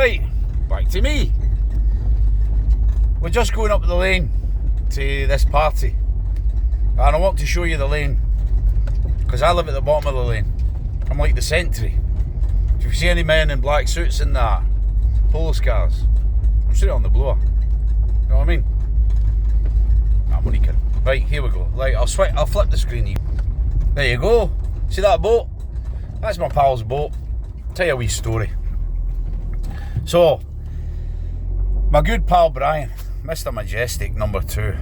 Right, back to me. We're just going up the lane to this party, and I want to show you the lane because I live at the bottom of the lane. I'm like the sentry. If you see any men in black suits in that police cars, I'm straight on the blower. You know what I mean? I'm only kidding. Right, here we go. Right, I'll flip the screen here. There you go. See that boat? That's my pal's boat. I'll tell you a wee story. So, my good pal Brian, Mr. Majestic #2,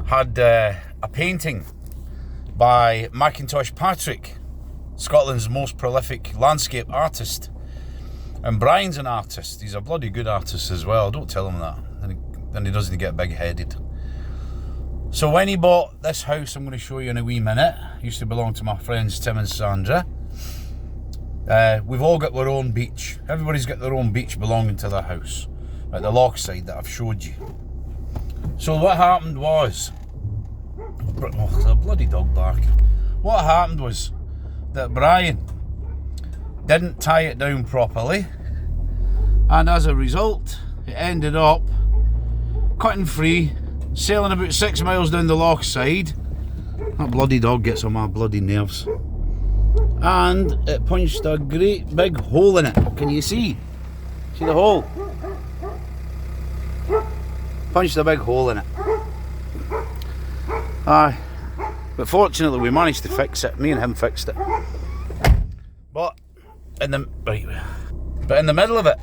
had a painting by Macintosh Patrick, Scotland's most prolific landscape artist. And Brian's an artist. He's a bloody good artist as well. Don't tell him that. Then he doesn't get big-headed. So when he bought this house, I'm going to show you in a wee minute, it used to belong to my friends Tim and Sandra. We've all got their own beach. Everybody's got their own beach belonging to their house at the Lochside that I've showed you. So what happened was, oh, the bloody dog barking. What happened was that Brian didn't tie it down properly, and as a result it ended up cutting free, sailing about 6 miles down the Lochside. That bloody dog gets on my bloody nerves. And it punched a great big hole in it. Can you see? See the hole? Punched a big hole in it. Aye. But fortunately we managed to fix it. Me and him fixed it. But in the middle of it,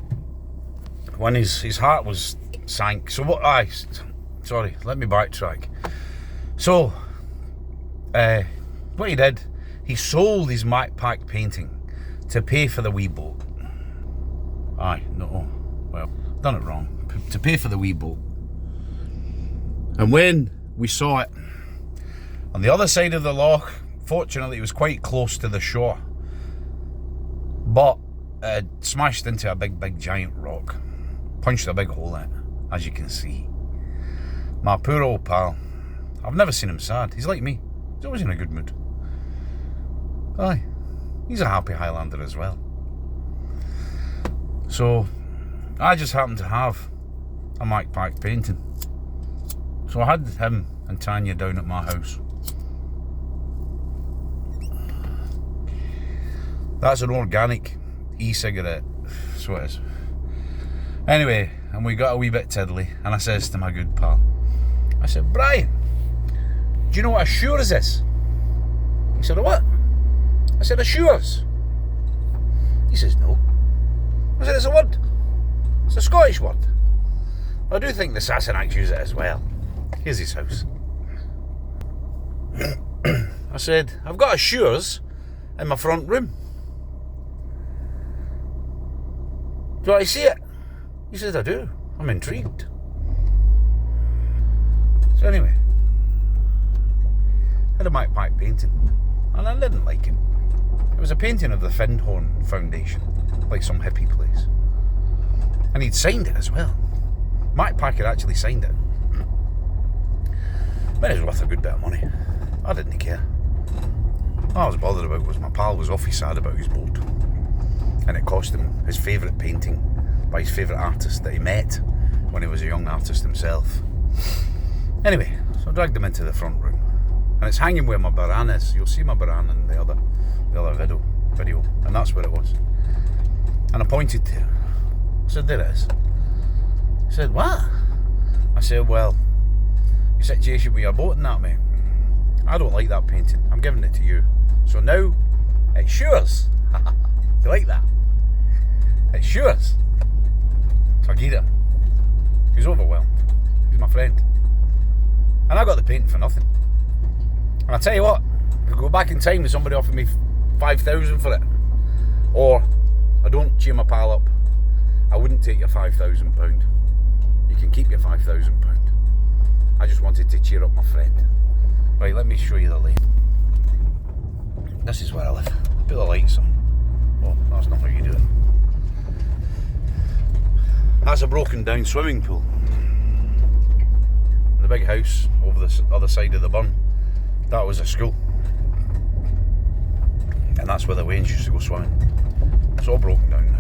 when his heart was sank. So what? Sorry, let me backtrack. So, what he did, he sold his Macpac painting to pay for the wee boat. Done it wrong. To pay for the wee boat. And when we saw it on the other side of the loch, fortunately it was quite close to the shore, but it smashed into a big giant rock, punched a big hole in it, as you can see. My poor old pal, I've never seen him sad. He's like me, he's always in a good mood. Aye, he's a happy Highlander as well. So I just happened to have a Macpac painting, so I had him and Tanya down at my house. That's an organic e-cigarette, so it is. Anyway, and we got a wee bit tiddly, and I says to my good pal, I said, Brian, do you know what a Shures is? He said, a what? I said, a Shures. He says, no. I said, it's a word. It's a Scottish word. I do think the Sassenachs use it as well. Here's his house. I said, I've got a Shures in my front room. Do I see it? He says, I do. I'm intrigued. So anyway, I had a Macpac painting, and I didn't like it. It was a painting of the Findhorn Foundation, like some hippie place. And he'd signed it as well. Macpac had actually signed it. But it was worth a good bit of money. I didn't care. All I was bothered about was my pal was awfully sad about his boat. And it cost him his favourite painting by his favourite artist that he met when he was a young artist himself. Anyway, so I dragged him into the front room, and it's hanging where my Baran is. You'll see my Baran in the other video, and that's where it was. And I pointed to it. I said, there it is. He said, what? I said, well, your situation with your boat and that, mate, I don't like that painting. I'm giving it to you. So now it's yours. You like that? It's yours. So I gave it him. He's overwhelmed. He's my friend. And I got the painting for nothing. And I tell you what, if I go back in time and somebody offered me 5,000 for it, or I don't cheer my pal up, I wouldn't take your £5,000. You can keep your £5,000. I just wanted to cheer up my friend. Right, let me show you the lane. This is where I live. Put the lights on. Oh, that's not how you do it. That's a broken down swimming pool. The big house over the other side of the burn, that was a school. And that's where the Waynes used to go swimming. It's all broken down now.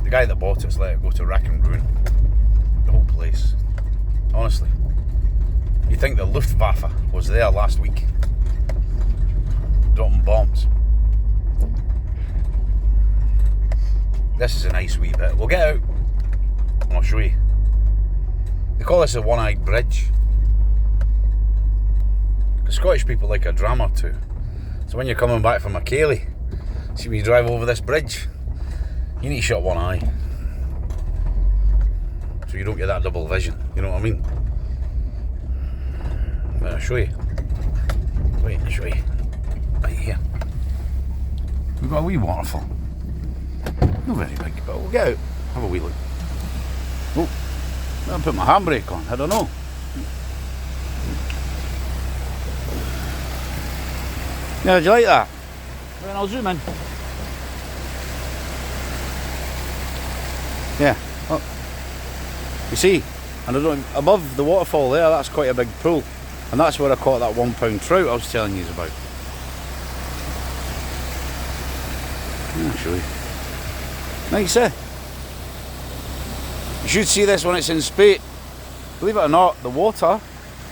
The guy that bought it's let it go to rack and ruin. The whole place. Honestly. You think the Luftwaffe was there last week? Dropping bombs. This is a nice wee bit. We'll get out and I'll show you. They call this a one-eyed bridge. The Scottish people like a drama too. So when you're coming back from Achilles, see when you drive over this bridge, you need to shut one eye. So you don't get that double vision, you know what I mean? I'll show you. Wait, I'll show you. Right here. We've got a wee waterfall. Not very big, but we'll get out, have a wee look. Oh, I'll put my handbrake on, I don't know. Yeah, do you like that? Then I'll zoom in. Yeah, oh. You see, and I don't, above the waterfall there, that's quite a big pool. And that's where I caught that £1 trout I was telling you about. I'll show you. Nice, eh? You should see this when it's in spate. Believe it or not, the water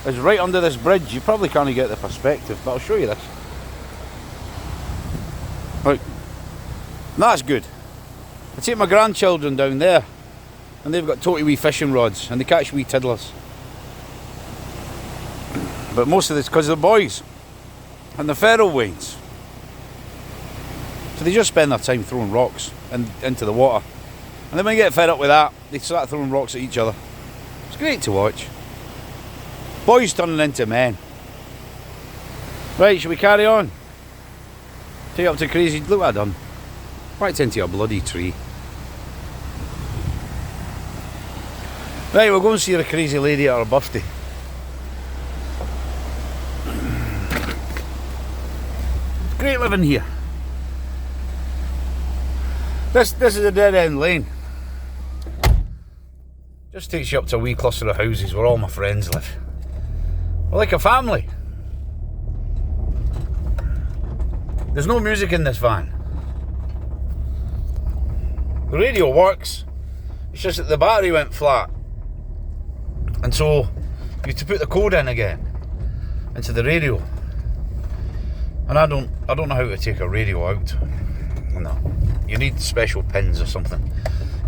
is right under this bridge. You probably can't get the perspective, but I'll show you this. Right. That's good. I take my grandchildren down there and they've got toty wee fishing rods and they catch wee tiddlers. But most of this because of the boys and the feral wains. So they just spend their time throwing rocks into the water. And then when they get fed up with that, they start throwing rocks at each other. It's great to watch. Boys turning into men. Right, shall we carry on? Take up to crazy. Look what I've done. Right into a bloody tree. Right, we'll go and see the crazy lady at her birthday. Great living here. This is a dead end lane. Just takes you up to a wee cluster of houses where all my friends live. We're like a family. There's no music in this van. The radio works. It's just that the battery went flat. And so you have to put the code in again into the radio. And I don't know how to take a radio out. No. You need special pins or something.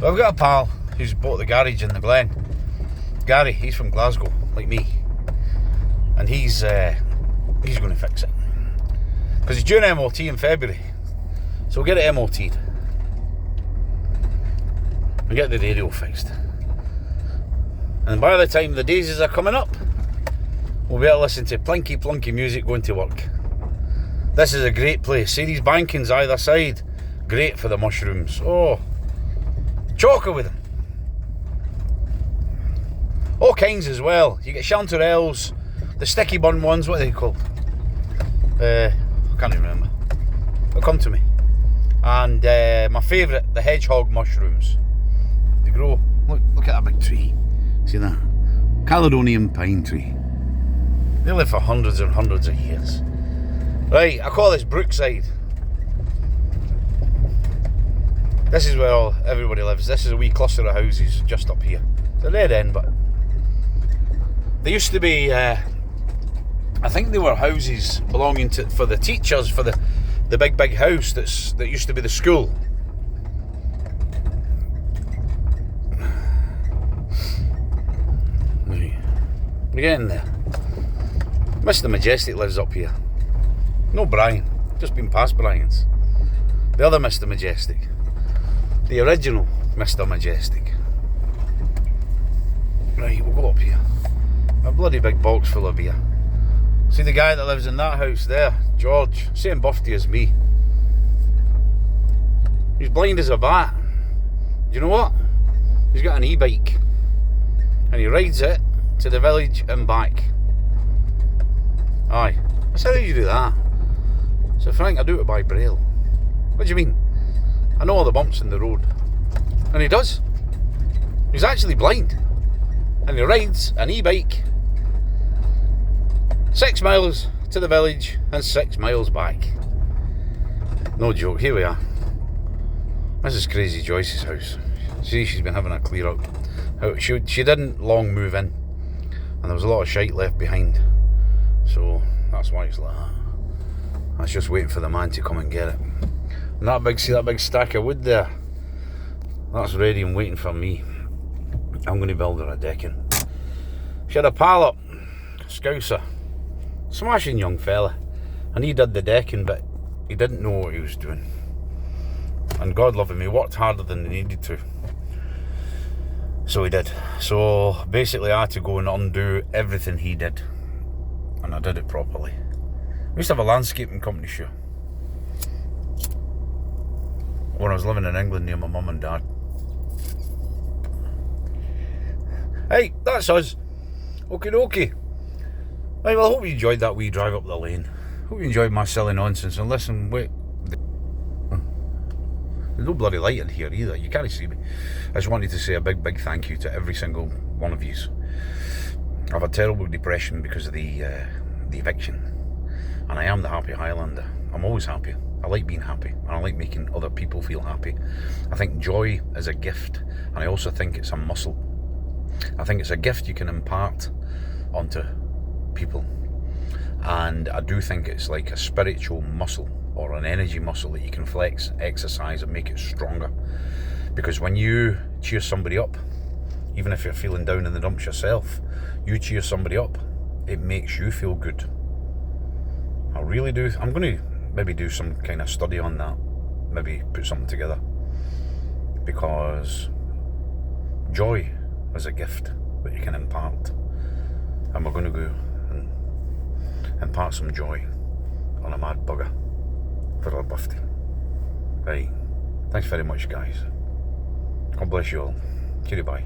But I've got a pal who's bought the garage in the Glen. Gary, he's from Glasgow, like me. And he's going to fix it. Because he's due an MOT in February. So we'll get it MOT'd. We'll get the radio fixed. And by the time the daisies are coming up, we'll be able to listen to plinky plunky music going to work. This is a great place. See these bankings either side? Great for the mushrooms. Oh, chocker with them. All kinds as well. You get chanterelles, the sticky bun ones, what are they called? I can't even remember. They'll come to me. And my favourite, the hedgehog mushrooms. They grow. Look at that big tree. See that? Caledonian pine tree. They live for hundreds and hundreds of years. Right, I call this Brookside. This is where everybody lives. This is a wee cluster of houses just up here. It's a dead end, but they used to be. I think they were houses belonging to for the teachers for the big house that used to be the school. Right. We're getting there. Mr. Majestic lives up here. No Brian, just been past Brian's. The other Mr. Majestic. The original Mr. Majestic. Right, we'll go up here. A bloody big box full of beer. See the guy that lives in that house there, George, same birthday as me. He's blind as a bat. Do you know what? He's got an e-bike. And he rides it to the village and back. Aye. I said, how do you do that? So Frank, I do it by braille. What do you mean? I know all the bumps in the road. And he does. He's actually blind. And he rides an e-bike 6 miles to the village and 6 miles back. No joke, here we are. This is Crazy Joyce's house. See, she's been having a clear out. She didn't long move in, and there was a lot of shite left behind. So that's why it's like that. I was just waiting for the man to come and get it. And that big stack of wood there, that's ready and waiting for me. I'm going to build her a decking. She had a pal up, Scouser, smashing young fella, and he did the decking, but he didn't know what he was doing. And God love him, he worked harder than he needed to. So he did. So basically I had to go and undo everything he did. And I did it properly. I used to have a landscaping company, sure, when I was living in England near my mum and dad. Hey, that's us. Okie dokie. Right, well, I hope you enjoyed that wee drive up the lane. Hope you enjoyed my silly nonsense. And listen, wait. There's no bloody light in here either. You can't see me. I just wanted to say a big thank you to every single one of you. I've had terrible depression because of the eviction. And I am the happy Highlander. I'm always happy. I like being happy. And I like making other people feel happy. I think joy is a gift. And I also think it's a muscle. I think it's a gift you can impart onto people. And I do think it's like a spiritual muscle or an energy muscle that you can flex, exercise and make it stronger. Because when you cheer somebody up, even if you're feeling down in the dumps yourself, you cheer somebody up, it makes you feel good. I really do. I'm going to maybe do some kind of study on that. Maybe put something together. Because joy is a gift that you can impart. And we're going to go and impart some joy on a mad bugger for our birthday. Right. Thanks very much, guys. God bless you all. Cheerio, bye.